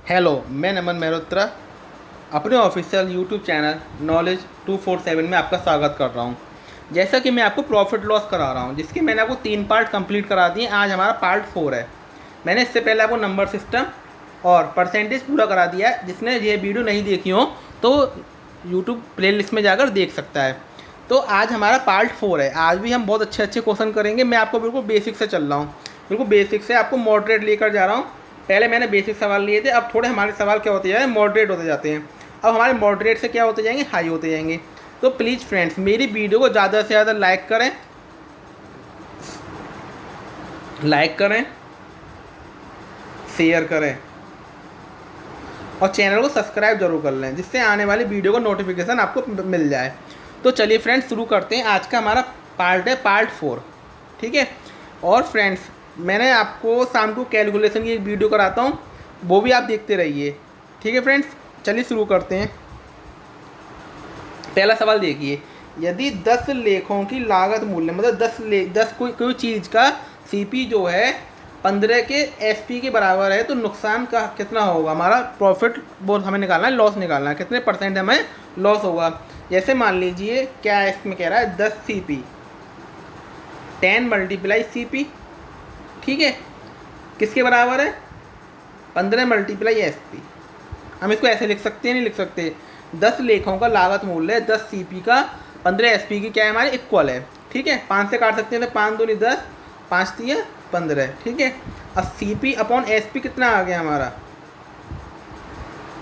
Hello, मैं नमन मेहरोत्रा अपने official YouTube channel knowledge 247 में आपका स्वागत कर रहा हूं। जैसा कि मैं आपको प्रॉफिट लॉस करा रहा हूं, जिसके मैंने आपको 3 पार्ट कंप्लीट करा दिए। आज हमारा पार्ट 4 है। मैंने इससे पहले आपको नंबर सिस्टम और परसेंटेज पूरा करा दिया है। जिसने ये वीडियो नहीं देखी हो तो यूट्यूब प्लेलिस्ट में जाकर देख सकता है। तो आज हमारा पार्ट 4 है। आज भी हम बहुत अच्छे अच्छे क्वेश्चन करेंगे। मैं आपको बिल्कुल बेसिक से चल रहा हूँ, बिल्कुल बेसिक से आपको मॉडरेट लेकर जा रहा हूँ। पहले मैंने बेसिक सवाल लिए थे, अब थोड़े हमारे सवाल क्या होते जा रहे हैं, मॉडरेट होते जाते हैं। अब हमारे मॉडरेट से क्या होते जाएंगे, हाई होते जाएंगे। तो प्लीज़ फ्रेंड्स, मेरी वीडियो को ज़्यादा से ज़्यादा लाइक करें, शेयर करें और चैनल को सब्सक्राइब जरूर कर लें, जिससे आने वाली वीडियो का नोटिफिकेशन आपको मिल जाए। तो चलिए फ्रेंड्स, शुरू करते हैं। आज का हमारा पार्ट है पार्ट 4, ठीक है। और फ्रेंड्स, मैंने आपको शाम को कैलकुलेशन की एक वीडियो कराता हूँ, वो भी आप देखते रहिए, ठीक है फ्रेंड्स। चलिए शुरू करते हैं। पहला सवाल देखिए, यदि 10 लेखों की लागत मूल्य, मतलब 10 कोई चीज़ का सीपी जो है 15 के एसपी के बराबर है, तो नुकसान का कितना होगा। हमारा प्रॉफिट वो हमें निकालना है, लॉस निकालना है, कितने परसेंट हमें लॉस होगा। जैसे मान लीजिए, क्या इसमें कह रहा है, 10 सीपी 10 मल्टीप्लाई सीपी, ठीक है, किसके बराबर है, 15 मल्टीप्लाई एसपी। हम इसको ऐसे लिख सकते हैं, नहीं लिख सकते। 10 लेखों का लागत मूल्य है, 10 सीपी का 15 एसपी की क्या है, हमारे इक्वल है, ठीक है। 5 से काट सकते हैं, तो 5 दूनी 10, 5 3 15, ठीक है। अब सीपी अपॉन एसपी कितना आ गया हमारा,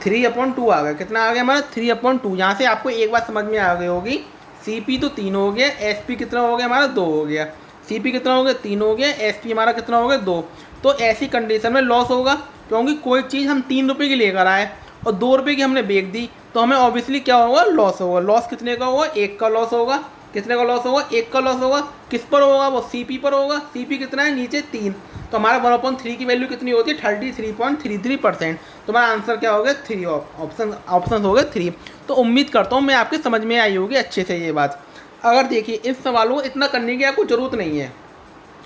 3/2 आ गया। कितना आ गया हमारा, 3/2। यहाँ से आपको एक बात समझ में आ गई होगी, सीपी तो 3 हो गया, एसपी कितना हो गया हमारा, 2 हो गया। सीपी कितना हो गया, 3 हो गया, एसपी हमारा कितना हो गया, 2। तो ऐसी कंडीशन में लॉस होगा, क्योंकि कोई चीज़ हम 3 रुपये की लेकर आए और 2 रुपये की हमने बेच दी, तो हमें ऑब्वियसली क्या होगा, लॉस होगा। लॉस कितने का होगा, 1 का लॉस होगा। कितने का लॉस होगा, 1 का लॉस होगा। किस पर होगा, वो सीपी पर होगा। सीपी कितना है, नीचे 3, तो हमारा 1/3 की वैल्यू कितनी होती है, 33.33%। तो हमारा आंसर क्या हो गया, 3। ऑप्शन हो गया 3। तो उम्मीद करता हूँ मैं आपके समझ में आई होगी अच्छे से ये बात। अगर देखिए, इस सवालों को इतना करने की आपको ज़रूरत नहीं है।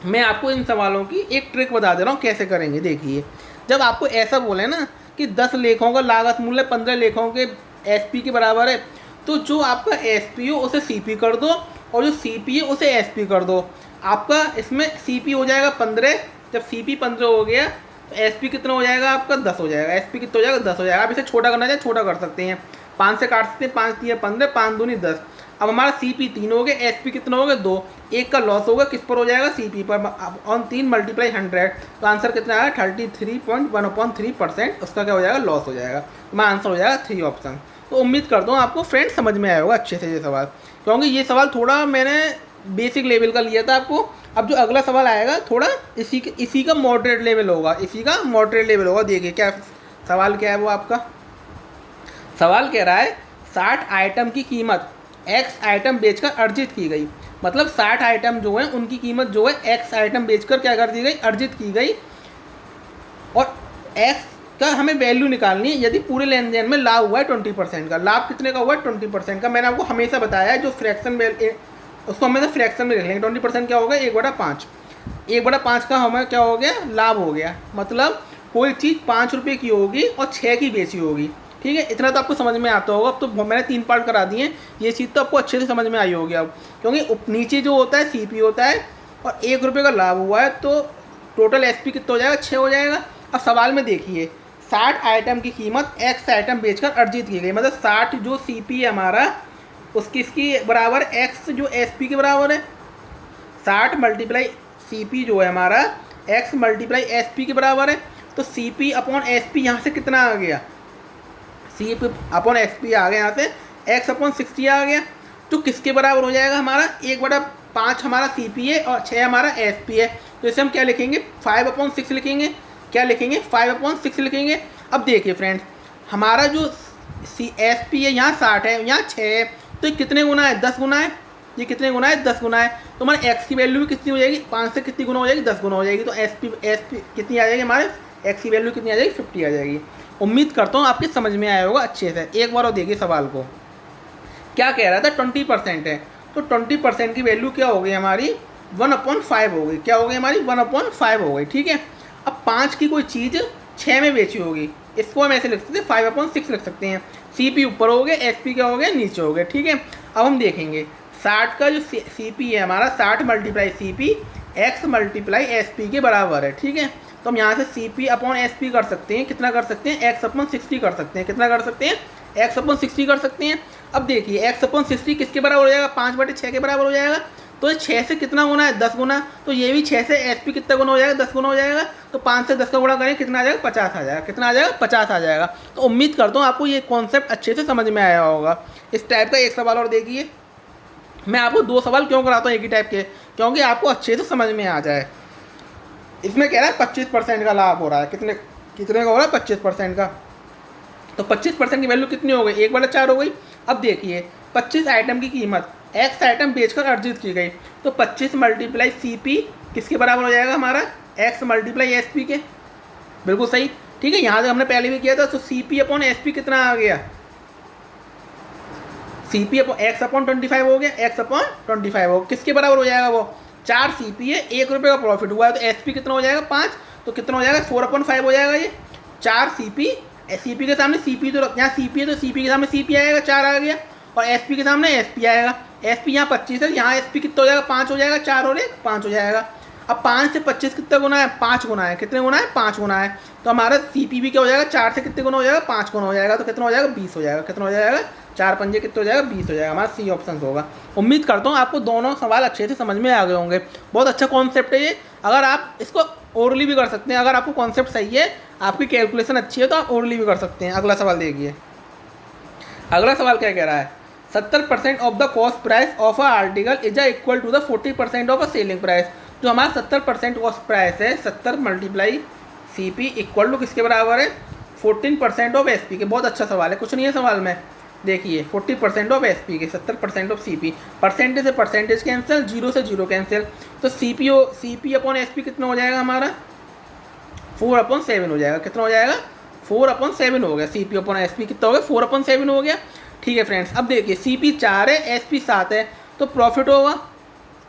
मैं आपको इन सवालों की एक ट्रिक बता दे रहा हूँ, कैसे करेंगे। देखिए, जब आपको ऐसा बोले ना कि 10 लेखों का लागत मूल्य 15 लेखों के एसपी के बराबर है, तो जो आपका एसपी हो उसे सीपी कर दो, और जो सीपी है उसे एसपी कर दो। आपका इसमें सीपी हो जाएगा 15। जब सीपी 15 हो गया, तो एसपी कितना हो जाएगा आपका, 10 हो जाएगा। एसपी कितना हो जाएगा, 10 हो जाएगा। आप इसे छोटा करना चाहे छोटा कर सकते हैं, 5 से काट सकते हैं, 5 3 15, 5 दूनी 10। अब हमारा सीपी 3 हो गया, एसपी कितना हो गया, 2। 1 का लॉस होगा, किस पर हो जाएगा, सीपी पर। ऑन 3 मल्टीप्लाई 100, तो आंसर कितना आएगा, 33.1/3%। उसका क्या हो जाएगा, लॉस हो जाएगा। तो हमारा आंसर हो जाएगा 3 ऑप्शन। तो उम्मीद करता हूँ आपको फ्रेंड समझ में आया होगा अच्छे से ये सवाल, क्योंकि ये सवाल थोड़ा मैंने बेसिक लेवल का लिया था आपको। अब जो अगला सवाल आएगा, थोड़ा इसी का मॉडरेट लेवल होगा, इसी का मॉडरेट लेवल होगा। देखिए क्या सवाल क्या है वो आपका। सवाल कह रहा है, 60 आइटम की कीमत एक्स आइटम बेचकर अर्जित की गई। मतलब 60 आइटम जो है उनकी कीमत जो है एक्स आइटम बेचकर क्या कर दी गई, अर्जित की गई। और एक्स का हमें वैल्यू निकालनी है, यदि पूरे लेन देन में लाभ हुआ है 20% का। लाभ कितने का हुआ है, 20% का। मैंने आपको हमेशा बताया है, जो फ्रैक्शन उसको हमेशा फ्रैक्शन में लिख लेंगे। 20% क्या होगा, 1/5। 1/5 का हमें क्या हो गया, लाभ हो गया। मतलब कोई चीज़ 5 रुपये की होगी और 6 की बेची होगी, ठीक है। इतना तो आपको समझ में आता होगा। अब तो मैंने 3 पार्ट करा दिए, ये चीज़ तो आपको अच्छे से समझ में आई होगी अब। क्योंकि नीचे जो होता है सीपी होता है, और 1 रुपये का लाभ हुआ है, तो टोटल एसपी कितना हो जाएगा, 6 हो जाएगा। अब सवाल में देखिए, 60 आइटम की कीमत एक्स आइटम बेचकर अर्जित की गई। मतलब 60 जो सीपी है हमारा, उसकी इसकी बराबर एक्स जो एसपी के बराबर है। 60 मल्टीप्लाई सीपी जो है हमारा, एक्स मल्टीप्लाई एसपी के बराबर है। तो सीपी अपॉन एसपी यहाँ से कितना आ गया, सीपी अपॉन एसपी आ गया, यहाँ से एक्स अपॉन 60 आ गया। तो किसके बराबर हो जाएगा हमारा, 1/5 हमारा सीपी है और 6 हमारा एसपी है। तो इसे हम क्या लिखेंगे, 5/6 लिखेंगे। क्या लिखेंगे, 5/6 लिखेंगे। अब देखिए फ्रेंड्स, हमारा जो एसपी है यहाँ 60 है, यहाँ 6 है, तो ये कितने गुना है, 10 गुना है। ये कितने गुना है, 10 गुना है। तो हमारे एक्स की वैल्यू भी कितनी हो जाएगी, 5 से कितनी गुना हो जाएगी, 10 गुना हो जाएगी। तो एसपी कितनी आ जाएगी, हमारे एक्स की वैल्यू कितनी आ जाएगी, 50 आ जाएगी। उम्मीद करता हूँ आपके समझ में आया होगा अच्छे से। एक बार और देखिए सवाल को, क्या कह रहा था, 20% है। तो 20% की वैल्यू क्या हो गई हमारी, 1/5 हो गई। क्या हो गई हमारी, 1/5 हो गई, ठीक है। अब 5 की कोई चीज़ 6 में बेची होगी, इसको हम ऐसे लिख सकते हैं 5/6 लिख सकते हैं। CP ऊपर हो गया, SP क्या हो गया, नीचे हो गया, ठीक है। अब हम देखेंगे 60 का जो CP है हमारा 60 × CP x × SP के बराबर है, ठीक है। तो हम यहाँ से CP/SP कर सकते हैं, कितना कर सकते हैं, x/60 कर सकते हैं, कितना कर सकते हैं, x/60 कर सकते हैं। अब देखिए x/60 किसके बराबर हो जाएगा, 5/6 के बराबर हो जाएगा। तो 6 से कितना गुना है, 10 गुना। तो ये भी 6 से SP कितना गुना हो जाएगा, 10 गुना हो जाएगा। तो 5 से 10 का गुणा करें कितना आ जाएगा, 50 आ जाएगा, कितना आ जाएगा, 50 आ जाएगा। तो उम्मीद करता हूँ आपको ये कॉन्सेप्ट अच्छे से समझ में आया होगा। इस टाइप का एक सवाल और देखिए, मैं आपको 2 सवाल क्यों कराता हूँ एक ही टाइप के, क्योंकि आपको अच्छे से समझ में आ जाए। इसमें कह रहा है 25% का लाभ हो रहा है, कितने कितने का हो रहा है, 25% का। तो 25% की वैल्यू कितनी हो गई, 1/4 हो गई। अब देखिए 25 आइटम की कीमत x आइटम बेचकर अर्जित की गई, तो 25 × CP किसके बराबर हो जाएगा हमारा, x × SP के, बिल्कुल सही, ठीक है। यहाँ से हमने पहले भी किया था। तो CP/SP कितना आ गया, CP/x/25 हो गया, x/25 हो, किसके बराबर हो जाएगा वो, 4 CP है, 1 रुपये का प्रॉफिट हुआ है। तो SP कितना हो जाएगा, 5, तो कितना हो जाएगा, 4/5 हो जाएगा। ये 4 CP के सामने CP, तो यहाँ CP है तो CP के सामने CP आएगा, 4 आ गया, और SP के सामने SP आएगा। SP यहाँ 25 है, यहाँ SP कितना हो जाएगा, 5 हो जाएगा, 4 और 1 5 हो जाएगा। अब 5 से 25 कितना गुना है, 5 गुना है, कितने गुना है, 5 गुना है। तो हमारा CP भी क्या हो जाएगा, 4 से कितने गुना हो जाएगा, 5 गुना हो जाएगा। तो कितना हो जाएगा, 20 हो जाएगा, कितना हो जाएगा, 4 पंजे कितना हो जाएगा, 20 हो जाएगा। हमारा C ऑप्शन होगा। उम्मीद करता हूँ आपको दोनों सवाल अच्छे से समझ में आ गए होंगे। बहुत अच्छा कॉन्सेप्ट है ये। अगर आप इसको ओरली भी कर सकते हैं, अगर आपको कॉन्सेप्ट सही है, आपकी कैलकुलेशन अच्छी है, तो आप ओरली भी कर सकते हैं। अगला सवाल देखिए, अगला सवाल क्या कह रहा है, 70% of the cost price of a article is equal to the 40% of a selling price. जो हमारा 70% कॉस्ट प्राइस है, 70 × CP इक्वल टू किसके बराबर है, 14% ऑफ SP के। बहुत अच्छा सवाल है, कुछ नहीं है सवाल में। देखिए 40% ऑफ SP के, 70% ऑफ CP, परसेंटेज से परसेंटेज कैंसिल, 0 से 0 कैंसिल। तो CP/SP कितना हो जाएगा हमारा, 4/7 हो जाएगा, कितना हो जाएगा, 4/7 हो गया। CP/SP कितना हो गया, 4/7 हो गया, ठीक है फ्रेंड्स। अब देखिए CP 4 है, SP 7 है, तो प्रॉफिट होगा,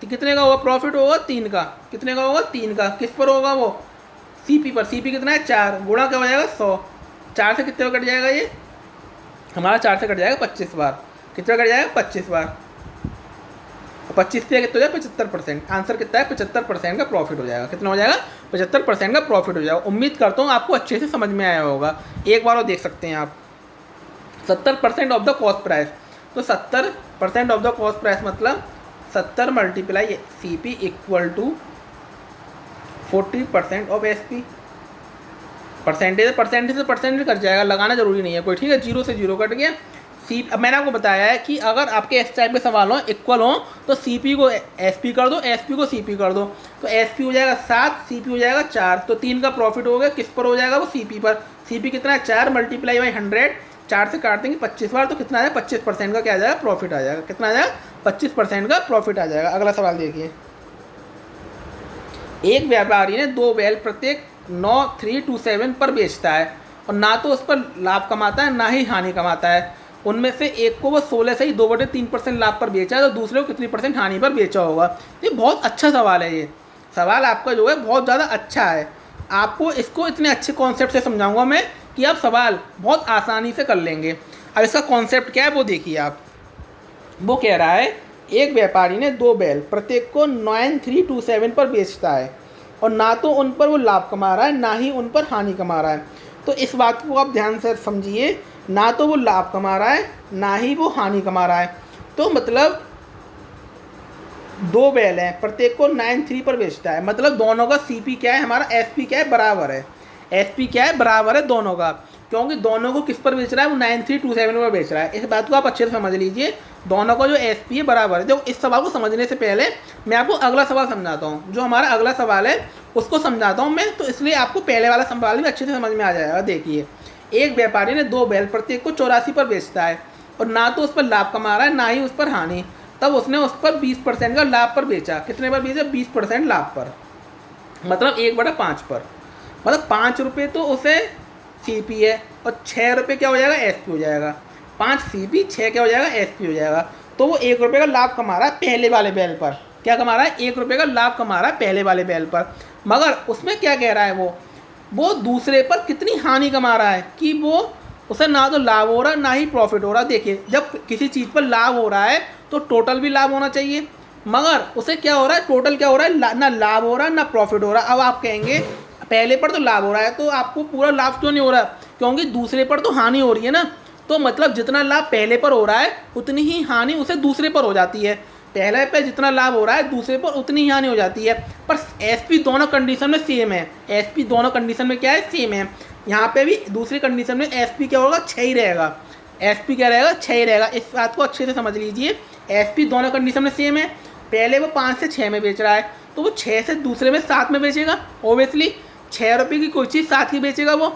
तो कितने का होगा, प्रॉफिट होगा 3 का, कितने का होगा, 3 का। किस पर होगा वो, CP पर। CP कितना है, 4, गुणा क्या हो जाएगा, 100। 4 से कितने कट जाएगा ये हमारा, 4 से कट जाएगा 25 बार, कितना कट जाएगा, 25 बार। 25 से कितना हो जाएगा, 75%। आंसर कितना है, 75% का प्रॉफिट हो जाएगा, कितना हो जाएगा, 75% का प्रॉफिट हो जाएगा। उम्मीद करता हूँ आपको अच्छे से समझ में आया होगा। एक बार और देख सकते हैं आप, 70% ऑफ द कॉस्ट प्राइस, तो 70% ऑफ द कॉस्ट प्राइस मतलब 70 × CP equal to 40% of SP। Percentage से परसेंटेज कट जाएगा, लगाना जरूरी नहीं है कोई, ठीक है। 0 से 0 कट गया। अब मैंने आपको बताया है कि अगर आपके इस टाइप के सवाल हो, इक्वल हो, तो CP को SP कर दो, SP को CP कर दो। तो SP हो जाएगा 7, CP हो जाएगा 4, तो 3 का प्रॉफिट हो गया, किस पर हो जाएगा, वो CP पर। CP कितना है, 4 × 100, 4 से काट देंगे 25 बार, तो कितना आ जाएगा, 25% का क्या आ जाएगा, प्रॉफिट आ जाएगा, कितना आ जाएगा, 25% का प्रॉफिट आ जाएगा। अगला सवाल देखिए, एक व्यापारी ने 2 बैल प्रत्येक 9,327 पर बेचता है, और ना तो उस पर लाभ कमाता है, ना ही हानि कमाता है। उनमें से एक को वो 16 से ही 2/3% लाभ पर बेचा है, तो दूसरे को कितनी % हानि पर बेचा होगा। ये बहुत अच्छा सवाल है। ये सवाल आपका जो है बहुत ज़्यादा अच्छा है। आपको इसको इतने अच्छे कॉन्सेप्ट से समझाऊंगा मैं कि आप सवाल बहुत आसानी से कर लेंगे। अब इसका कॉन्सेप्ट क्या है वो देखिए आप। वो कह रहा है एक व्यापारी ने 2 बैल प्रत्येक को 9,327 पर बेचता है, और ना तो उन पर वो लाभ कमा रहा है, ना ही उन पर हानि कमा रहा है। तो इस बात को आप ध्यान से समझिए, ना तो वो लाभ कमा रहा है, ना ही वो हानि कमा रहा है। तो मतलब 2 बैल हैं, प्रत्येक को 9,3 पर बेचता है, मतलब दोनों का CP क्या है हमारा, SP क्या है, बराबर है। SP क्या है, बराबर है दोनों का, क्योंकि दोनों को किस पर बेच रहा है, वो 9,327 पर बेच रहा है। इस बात को आप अच्छे से समझ लीजिए, दोनों का जो SP है बराबर है। देखो इस सवाल को समझने से पहले मैं आपको अगला सवाल समझाता हूँ। जो हमारा अगला सवाल है उसको समझाता हूँ मैं, तो इसलिए आपको पहले वाला सवाल भी अच्छे से समझ में आ जाएगा। देखिए एक व्यापारी ने 2 बैल प्रत्येक को 84 पर बेचता है, और ना तो उस पर लाभ कमा रहा है, ना ही उस पर हानि। तब उसने उस पर 20% का लाभ पर बेचा, कितने पर बेचा, 20% लाभ पर, मतलब 1/5 पर। मतलब 5 रुपये तो उसे CP है, और 6 रुपये क्या हो जाएगा, SP हो जाएगा। 5 CP, 6 क्या हो जाएगा, SP हो जाएगा। तो वो 1 रुपये का लाभ कमा रहा है पहले वाले बैल पर। क्या कमा रहा है, 1 रुपये का लाभ कमा रहा है पहले वाले बैल पर। मगर उसमें क्या कह रहा है वो, वो दूसरे पर कितनी हानि कमा रहा है, कि वो उसे ना तो लाभ हो रहा है ना ही प्रॉफिट हो रहा है। देखिए जब किसी चीज़ पर लाभ हो रहा है तो टोटल भी लाभ होना चाहिए, मगर उसे क्या हो रहा है, टोटल क्या हो रहा है, ना लाभ हो रहा है ना प्रॉफिट हो रहा है। अब आप कहेंगे पहले पर तो लाभ हो रहा है तो आपको पूरा लाभ क्यों नहीं हो रहा, क्योंकि दूसरे पर तो हानि हो रही है ना। तो मतलब जितना लाभ पहले पर हो रहा है उतनी ही हानि उसे दूसरे पर हो जाती है। पहले पे जितना लाभ हो रहा है दूसरे पर उतनी ही हानि हो जाती है। पर एसपी दोनों कंडीशन में सेम है, एसपी दोनों कंडीशन में क्या है, सेम है। यहाँ पे भी दूसरी कंडीशन में एसपी क्या होगा, 6 ही रहेगा। एसपी क्या रहेगा, 6 ही रहेगा। इस बात को अच्छे से समझ लीजिए। एसपी दोनों कंडीशन में सेम है। पहले वो 5 से 6 में बेच रहा है तो वो 6 से दूसरे में 7 में बेचेगा। ओबियसली 6 रुपये की कोई चीज़ 7 की बेचेगा वो,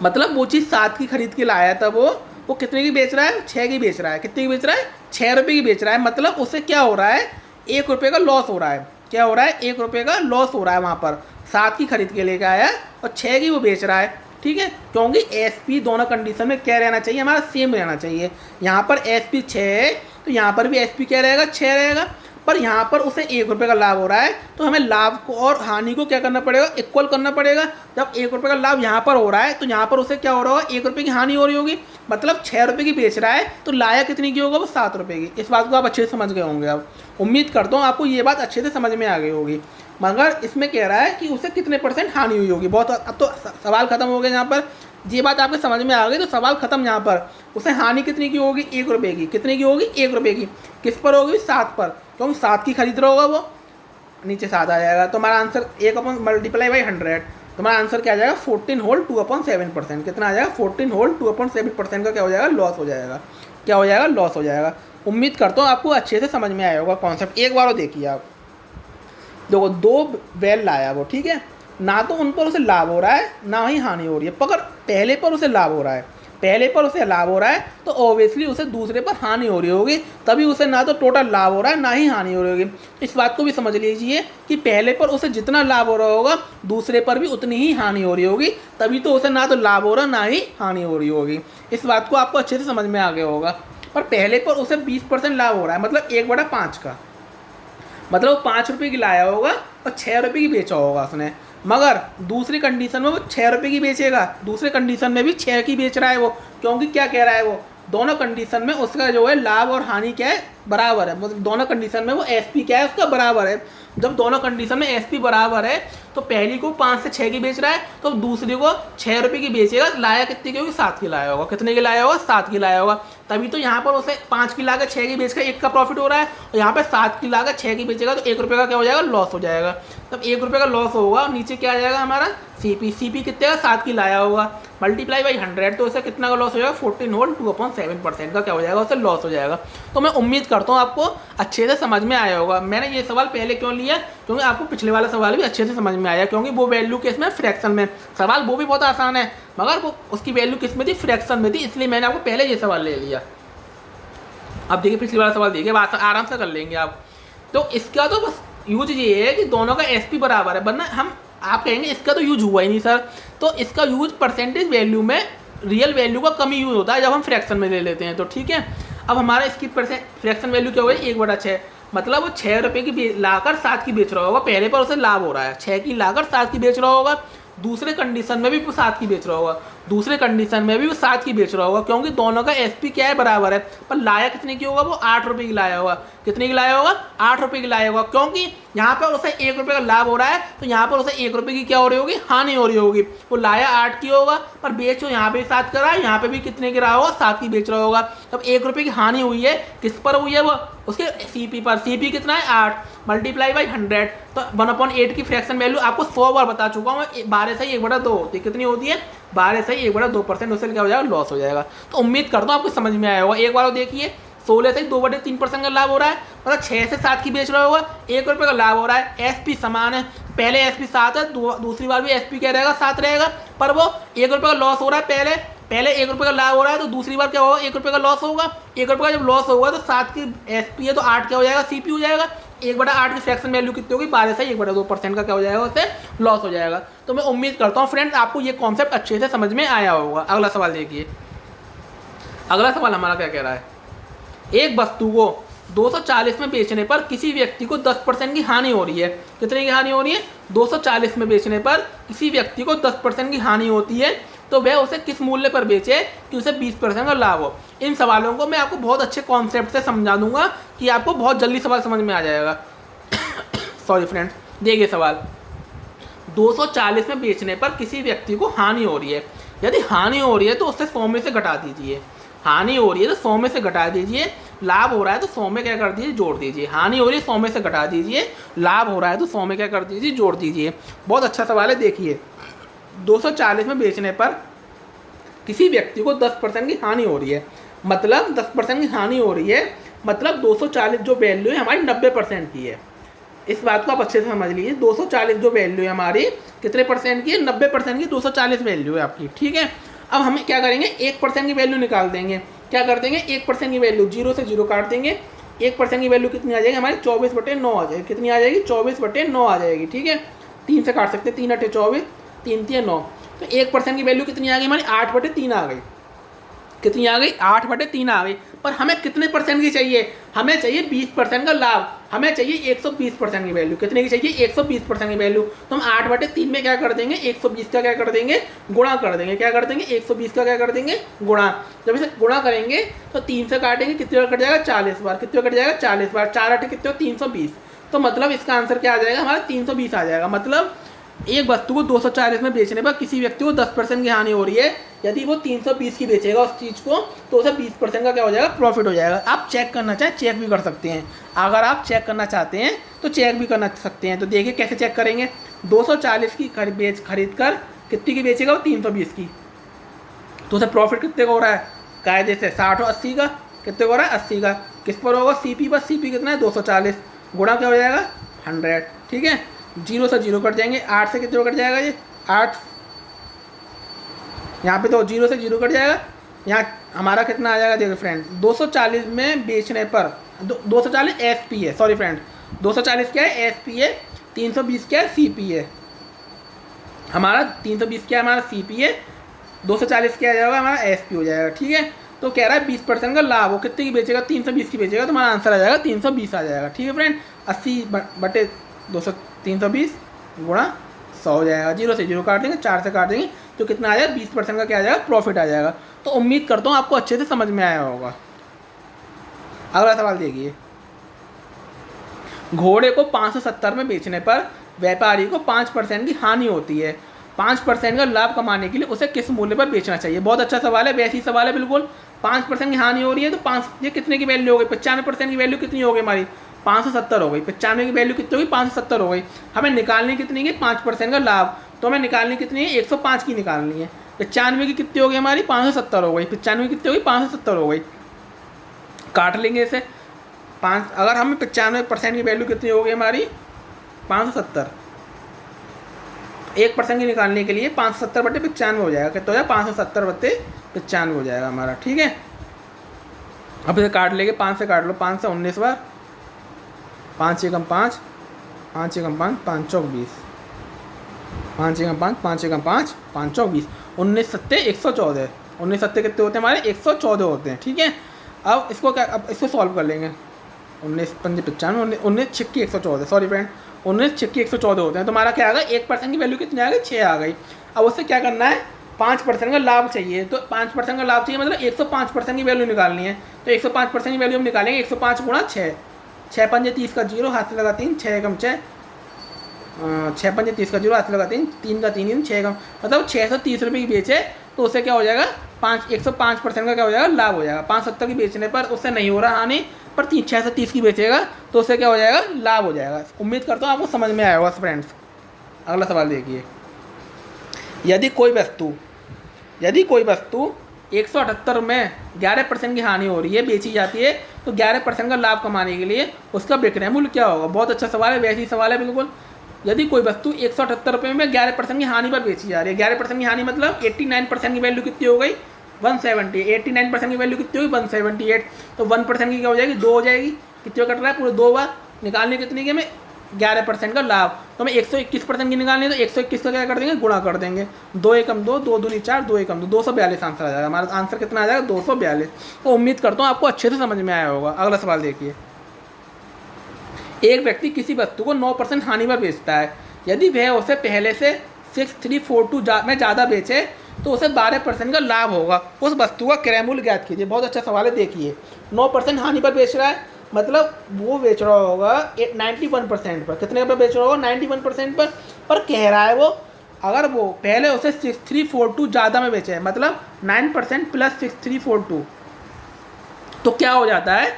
मतलब वो चीज़ 7 की खरीद के लाया था वो कितने की बेच रहा है, 6 की बेच रहा है। कितने की बेच रहा है, 6 रुपये की बेच रहा है। मतलब उसे क्या हो रहा है, 1 रुपये का लॉस हो रहा है। क्या हो रहा है, 1 रुपये का लॉस हो रहा है। वहाँ पर 7 की खरीद के लेकर आया और 6 की वो बेच रहा है, ठीक है। क्योंकि एसपी दोनों कंडीशन में क्या रहना चाहिए, हमारा सेम रहना चाहिए। यहाँ पर एसपी 6 है तो यहाँ पर भी एसपी क्या रहेगा, 6 रहेगा। पर यहाँ पर उसे 1 रुपये का लाभ हो रहा है तो हमें लाभ को और हानि को क्या करना पड़ेगा, इक्वल करना पड़ेगा। जब 1 रुपये का लाभ यहाँ पर हो रहा है तो यहाँ पर उसे क्या हो रहा होगा, 1 रुपये की हानि हो रही होगी। मतलब 6 रुपये की बेच रहा है तो लाया कितनी की होगा, वो 7 रुपये की। इस बात को आप अच्छे से समझ गए होंगे। अब उम्मीद करता हूँ आपको ये बात अच्छे से समझ में आ गई होगी। मगर इसमें कह रहा है कि उसे कितने % हानि हुई होगी। बहुत, अब तो सवाल खत्म हो गया। यहाँ पर ये बात आपके समझ में आ गई तो सवाल खत्म। यहाँ पर उसे हानि कितनी की होगी, 1 रुपये की। कितनी की होगी, 1 रुपये की। किस पर होगी, 7 पर, क्योंकि 7 की खरीद रहा होगा वो। नीचे 7 आ जाएगा तो हमारा आंसर 1 अपन मल्टीप्लाई बाई 100 तो हमारा आंसर क्या आ जाएगा, 14 होल 2/7%। कितना आ जाएगा, 14 होल 2/7% का क्या हो जाएगा, लॉस हो जाएगा। क्या हो जाएगा, लॉस हो जाएगा। उम्मीद करता हूँ आपको अच्छे से समझ में आया होगा कॉन्सेप्ट। एक बार वो देखिए आप, देखो 2 बैल लाया वो, ठीक है। ना तो उन पर उसे लाभ हो रहा है ना ही हानि हो रही है। मगर पहले पर उसे लाभ हो रहा है, पहले पर उसे लाभ हो रहा है तो ऑब्वियसली उसे दूसरे पर हानि हो रही होगी। तभी उसे ना तो टोटल लाभ हो रहा है ना ही हानि हो रही होगी। इस बात को भी समझ लीजिए कि पहले पर उसे जितना लाभ हो रहा होगा दूसरे पर भी उतनी ही हानि हो रही होगी। तभी तो उसे ना तो लाभ हो रहा ना ही हानि हो रही होगी। इस बात को आपको अच्छे से समझ में आ गया होगा। पर पहले पर उसे 20% लाभ हो रहा है, मतलब 1/5 का। मतलब 5 रुपये की लाया होगा और 6 रुपये की बेचा होगा उसने। मगर दूसरी कंडीशन में वो 6 रुपये की बेचेगा, दूसरे कंडीशन में भी 6 की बेच रहा है वो। क्योंकि क्या कह रहा है वो, दोनों कंडीशन में उसका जो है लाभ और हानि क्या है, बराबर है। मतलब दोनों कंडीशन में वो एसपी क्या है, उसका बराबर है। जब दोनों कंडीशन में एसपी बराबर है तो पहली को 5 से 6 की बेच रहा है तो दूसरी को 6 रुपये की बेचेगा। लाया कितने की होगी, 7 की लाया होगा। कितने की लाया होगा, 7 की लाया होगा। तभी तो यहाँ पर उसे 5 की लाकर 6 की बेचकर 1 का प्रॉफिट हो रहा है और यहाँ पर 7 की लाकर 6 की बेचेगा तो 1 रुपये का क्या हो जाएगा, लॉस हो जाएगा। तब 1 रुपये का लॉस होगा और नीचे क्या आ जाएगा हमारा सीपी कितने का, 7 की लाया होगा मल्टीप्लाई बाई 100 तो उसे कितना का लॉस हो जाएगा, 14 होल 2/7% का क्या हो जाएगा, उसे लॉस हो जाएगा। तो मैं उम्मीद करता हूँ आपको अच्छे से समझ में आया होगा। मैंने ये सवाल पहले क्यों लिया, क्योंकि आपको पिछले वाला सवाल भी अच्छे से समझ में आया। क्योंकि वो वैल्यू किस में, फ्रैक्शन में। सवाल वो भी बहुत आसान है मगर वो उसकी वैल्यू किस में थी, फ्रैक्शन में थी। इसलिए मैंने आपको पहले ये सवाल ले लिया। अब देखिए पिछले वाला सवाल देखिए, आराम से कर लेंगे आप। तो इसका तो बस यूज ये है कि दोनों का एसपी बराबर है, वरना आप कहेंगे इसका तो यूज हुआ ही नहीं सर। तो इसका यूज परसेंटेज वैल्यू में रियल वैल्यू का कम यूज होता है जब हम फ्रैक्शन में ले लेते हैं। तो ठीक है, अब हमारा इसकी फ्रैक्शन वैल्यू क्या हो गई, 1/6। मतलब वो 6 रुपये की लाकर 7 की बेच रहा होगा। पहले पर उसे लाभ हो रहा है, 6 की लाकर 7 की बेच रहा होगा। दूसरे कंडीशन में भी वो 7 की बेच रहा होगा, दूसरे कंडीशन में भी वो 7 की बेच रहा होगा। क्योंकि दोनों का एसपी क्या है, बराबर है। पर लाया कितने की होगा, वो 8 रुपये की लाया होगा। कितने की लाया होगा, 8 रुपये की लाया होगा। क्योंकि यहाँ पर उसे 1 रुपये का लाभ हो रहा है तो यहाँ पर उसे 1 रुपये की क्या हो रही होगी, हानि हो रही होगी। वो लाया 8 की होगा पर बेचो यहाँ पे 7 कर रहा है, यहाँ पे भी कितने की रहा होगा, 7 की बेच रहा होगा। तब 1 रुपये की हानि हुई है, किस पर हुई है, वो उसके सीपी पर। सीपी कितना है, 8 मल्टीप्लाई बाई 100 तो 1/8 की फ्रैक्शन वैल्यू आपको 100 बार बता चुका हूँ। 12 से ही 1/2 होती है। कितनी होती है, 12 से ही 1/2%। उससे क्या हो जाएगा, लॉस हो जाएगा। तो उम्मीद करता हूँ आपको समझ में आया होगा। एक बार देखिए, 16 से 2/3% का लाभ हो रहा है, मतलब 6 से 7 की बेच रहा होगा, 1 रुपये का लाभ हो रहा है। एसपी समान है, पहले एसपी 7 है, दूसरी बार भी एसपी क्या रहेगा, 7 रहेगा। पर वो 1 रुपये का लॉस हो रहा है, पहले 1 रुपये का लाभ हो रहा है तो दूसरी बार क्या होगा, 1 रुपये का लॉस होगा। 1 रुपये का जब लॉस होगा तो 7 की एसपी है तो 8 क्या हो जाएगा, सीपी हो जाएगा। 1/8 की फ्रैक्शन वैल्यू कितनी होगी, 12 से 1/2% का क्या हो जाएगा, उससे लॉस हो जाएगा। तो मैं उम्मीद करता हूँ फ्रेंड्स आपको ये कॉन्सेप्ट अच्छे से समझ में आया होगा। अगला सवाल देखिए, अगला सवाल हमारा क्या कह रहा है, एक वस्तु को 240 में बेचने पर किसी व्यक्ति को 10% की हानि हो रही है। कितने की हानि हो रही है? 240 में बेचने पर किसी व्यक्ति को 10% की हानि होती है, तो वह उसे किस मूल्य पर बेचे कि उसे 20% का लाभ हो। इन सवालों को मैं आपको बहुत अच्छे कॉन्सेप्ट से समझा दूंगा कि आपको बहुत जल्दी सवाल समझ में आ जाएगा। सॉरी फ्रेंड्स, देखिए सवाल, 240 में बेचने पर किसी व्यक्ति को हानि हो रही है। यदि हानि हो रही है तो उससे 100 में से घटा दीजिए। हानि हो रही है तो 100 में से घटा दीजिए। लाभ हो रहा है तो 100 में क्या कर दीजिए? जोड़ दीजिए। हानि हो रही है 100 में से घटा दीजिए, लाभ हो रहा है तो 100 में क्या कर दीजिए? जोड़ दीजिए। बहुत अच्छा सवाल है। देखिए, 240 में बेचने पर किसी व्यक्ति को 10% की हानि हो रही है, मतलब 10% की हानि हो रही है, मतलब 240 जो वैल्यू है हमारी 90% की है। इस बात को आप अच्छे से समझ लीजिए। 240 जो वैल्यू है हमारी कितने परसेंट की है? 90% की 240 वैल्यू है आपकी, ठीक है। अब हमें क्या करेंगे? 1% की वैल्यू निकाल देंगे। क्या कर देंगे? 1% की वैल्यू 0 से 0 काट देंगे। 1% की वैल्यू कितनी आ जाएगी हमारी? 24/9 आ जाएगी। कितनी आ जाएगी? 24/9 आ जाएगी, ठीक है। 3 से काट सकते हैं, 3 × 8 = 24, 3 × 3 = 9। तो 1% की वैल्यू कितनी आ गई हमारी? 8/3 आ गई। कितनी आ गई? 8/3 आ गई। पर हमें कितने परसेंट की चाहिए? हमें चाहिए 20% का लाभ। हमें चाहिए 120% की वैल्यू। कितने की चाहिए? 120% की वैल्यू। तो हम 8/3 में क्या कर देंगे? 120 का क्या कर देंगे? गुणा कर देंगे। क्या कर देंगे? 120 का क्या कर देंगे? गुणा। जब इसे गुणा करेंगे तो 3 से काटेंगे, कितने बार कट जाएगा? 40 बार। कितने बार कट जाएगा? 40 बार। 4 × 8 कितने? 320। तो मतलब इसका आंसर क्या आ जाएगा हमारा? 320 आ जाएगा। मतलब एक वस्तु को 240 में बेचने पर किसी व्यक्ति को 10% की हानि हो रही है। यदि वो 320 की बेचेगा उस चीज़ को, तो उसे 20% का क्या हो जाएगा? प्रॉफिट हो जाएगा। आप चेक करना चाहें, चेक भी कर सकते हैं। अगर आप चेक करना चाहते हैं तो चेक भी करना सकते हैं। तो देखिए कैसे चेक करेंगे। 240 की खरीद कर कितनी की बेचेगा? वो 320 की। तो उसे प्रॉफिट कितने का हो रहा है? कायदे से 60 और 80 का। कितने का हो रहा है? 80 का। किस पर होगा? CP पर। CP कितना है? 240 गुणा क्या हो जाएगा? 100, ठीक है। 0 से 0 कट जाएंगे। 8 से कितने कट जाएगा? ये 8। यहाँ पे तो 0 से 0 कट जाएगा। यहाँ हमारा कितना आ जाएगा? देखो फ्रेंड, 240 में बेचने पर 240 SP है। सॉरी फ्रेंड, 240 क्या है? SP है। 320 क्या है? CP है। हमारा 320 क्या है? हमारा CP है। 240 क्या आ जाएगा? हमारा SP हो जाएगा, ठीक है। तो कह रहा है 20% का लाभ हो। कितने की बेचेगा? 320 की बेचेगा, तो हमारा आंसर आ जाएगा 320 आ जाएगा, ठीक है फ्रेंड। 80/320 गुणा 100 हो जाएगा। 0 से 0 काट देंगे, 4 से काट देंगे, तो कितना आ जाएगा? 20% का क्या आ जाएगा? प्रॉफिट आ जाएगा। तो उम्मीद करता हूँ आपको अच्छे से समझ में आया होगा। अगला सवाल देखिए, घोड़े को 570 में बेचने पर व्यापारी को 5% की हानि होती है। 5% का लाभ कमाने के लिए उसे किस मूल्य पर बेचना चाहिए? बहुत अच्छा सवाल है, वैसी सवाल है बिल्कुल। 5% की हानि हो रही है तो 5, ये कितने की वैल्यू हो गई? 95% की वैल्यू कितनी हो गई हमारी? 570 हो गई। 95 की वैल्यू कितनी होगी? 570 हो गई। हमें निकालनी कितनी है? 5% का लाभ। तो हमें निकालनी कितनी है? 105 की निकालनी है। 95 की कितनी हो गई हमारी? 570 हो गई। 95 की कितनी हो गई? 570 हो गई। काट लेंगे इसे 5। अगर हमें 95% की वैल्यू कितनी हो गई हमारी? 570। 1% की निकालने के लिए 570/95 हो जाएगा। कितना हो जाएगा? 570/95 हो जाएगा हमारा, ठीक है। अब इसे काट लेंगे, 5 से काट लो, 5 से 19 बार, 5 एकम 5, 5 एकम 5, 5 चौक 20, 5 एकम 5, 5 एकम 5, 5 चौक 20, 19 सत्ते 114, 19 सत्ते कितने होते हैं हमारे? 114 होते हैं, ठीक है। अब इसको क्या, अब इसको सॉल्व कर लेंगे। 19 × 5 = 95, 19 × 6 = 114, सॉरी फ्रेंड, 19 × 6 = 114 होते हैं। तो हमारा क्या आ गया? 1% की वैल्यू कितनी आ गई? 6 आ गई। अब उससे क्या करना है? 5% का लाभ चाहिए। तो 5% का लाभ चाहिए, मतलब 105% की वैल्यू निकालनी है। तो 105% की वैल्यू हम निकालेंगे। 105 × 6, 6 × 5 = 30 का 0, हाथ से लगा 3, 6 एकम 6, 6 × 5 = 30 का 0, हाथ से लगा 3, 3 का 3, 6 एकम, मतलब 630 रुपये की बेचे तो उससे क्या हो जाएगा? 105% का क्या हो जाएगा? लाभ हो जाएगा। 570 की बेचने पर उससे नहीं हो रहा हानि, पर 630 की बेचेगा तो उससे क्या हो जाएगा? लाभ हो जाएगा। उम्मीद करता हूँ आपको समझ में आया होगा फ्रेंड्स। अगला सवाल देखिए, यदि कोई वस्तु 178 में 11% की हानि हो रही है, बेची जाती है, तो 11% का लाभ कमाने के लिए उसका विक्रय मूल्य क्या होगा? बहुत अच्छा सवाल है, वैसी सवाल है बिल्कुल। यदि कोई वस्तु 178 रुपये में 11% की हानि पर बेची जा रही है, 11% की हानि मतलब 89% की वैल्यू कितनी हो गई? 170। 89% की वैल्यू कितनी होगी? 178। तो 1% की क्या हो जाएगी? 2 हो जाएगी। कितने कट रहा है? पूरे 2 बार। निकालने कितनी की हमें? 11% का लाभ। तो हमें 121% की निकालनी है, तो 121 का क्या कर देंगे? गुणा कर देंगे। 2 एकम 2, 2 दूनी 4, 2 एकम 2, 242 आंसर आ जाएगा हमारा। आंसर कितना आ जाएगा? 242। तो उम्मीद करता हूँ आपको अच्छे से समझ में आया होगा। अगला सवाल देखिए, एक व्यक्ति किसी वस्तु को 9% हानि पर बेचता है, यदि वह उसे पहले से 6342 में ज़्यादा बेचे तो उसे 12% का लाभ होगा। उस वस्तु का क्रय मूल्य ज्ञात कीजिए। बहुत अच्छा सवाल है, देखिए 9% हानि पर बेच रहा है, मतलब वो बेच रहा होगा 91% पर। कितने पर बेच रहा होगा? 91% पर कह रहा है वो, अगर वो पहले उसे 6342 ज़्यादा में बेचे, मतलब 9% प्लस 6342, तो क्या हो जाता है?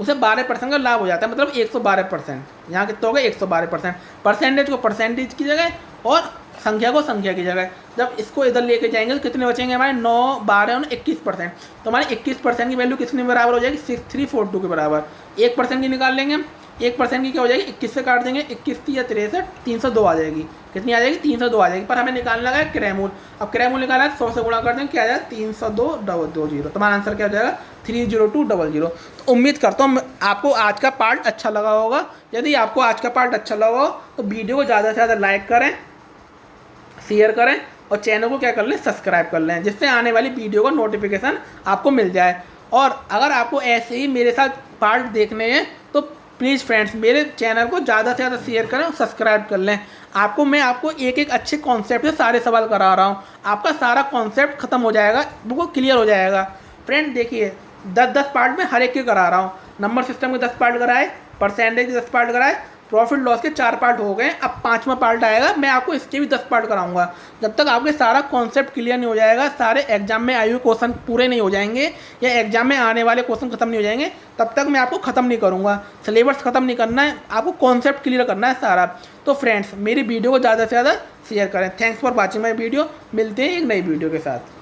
उसे 12% का लाभ हो जाता है, मतलब 112%। यहाँ कितना हो गया? 112%। परसेंटेज को परसेंटेज की जगह और संख्या को संख्या की जगह। जब इसको इधर लेके जाएंगे तो कितने बचेंगे हमारे? 9, 12 और 21%। तो हमारे 21% की वैल्यू कितने बराबर हो जाएगी? 6342 के बराबर। 1% की निकाल लेंगे हम। 1% की क्या हो जाएगी? 21 से काट देंगे, 21 या 63, 302 आ जाएगी। कितनी आ जाएगी? 302 आ जाएगी। पर हमें निकालना है क्रय मूल्य। अब क्रय मूल्य निकाला है, 100 से गुणा कर देंगे, क्या आ जाएगा? 302,20। तुम्हारा आंसर क्या हो जाएगा? 30200। तो उम्मीद करता हूँ आपको आज का पार्ट अच्छा लगा होगा। यदि आपको आज का पार्ट अच्छा लगा हो तो वीडियो को ज़्यादा से ज़्यादा लाइक करें, शेयर करें और चैनल को क्या कर लें? सब्सक्राइब कर लें, जिससे आने वाली वीडियो का नोटिफिकेशन आपको मिल जाए। और अगर आपको ऐसे ही मेरे साथ पार्ट देखने हैं तो प्लीज़ फ्रेंड्स मेरे चैनल को ज़्यादा से ज़्यादा शेयर करें और सब्सक्राइब कर लें। मैं आपको एक एक अच्छे कॉन्सेप्ट से सारे सवाल करा रहा हूँ। आपका सारा कॉन्सेप्ट खत्म हो जाएगा, बिल्कुल क्लियर हो जाएगा। फ्रेंड देखिए 10-10 पार्ट में हर एक के करा रहा हूँ। नंबर सिस्टम के 10 पार्ट कराए, परसेंटेज के 10 पार्ट कराए, प्रॉफिट लॉस के 4 पार्ट हो गए। अब 5वां पार्ट आएगा, मैं आपको इसके भी 10 पार्ट कराऊंगा। जब तक आपके सारा कॉन्सेप्ट क्लियर नहीं हो जाएगा, सारे एग्जाम में आए हुए क्वेश्चन पूरे नहीं हो जाएंगे या एग्जाम में आने वाले क्वेश्चन खत्म नहीं हो जाएंगे, तब तक मैं आपको ख़त्म नहीं करूँगा। सिलेबस ख़त्म नहीं करना है, आपको कॉन्सेप्ट क्लियर करना है सारा। तो फ्रेंड्स मेरी वीडियो को ज़्यादा से ज़्यादा शेयर करें। Thanks for watching my video. मिलते हैं एक नई वीडियो के साथ।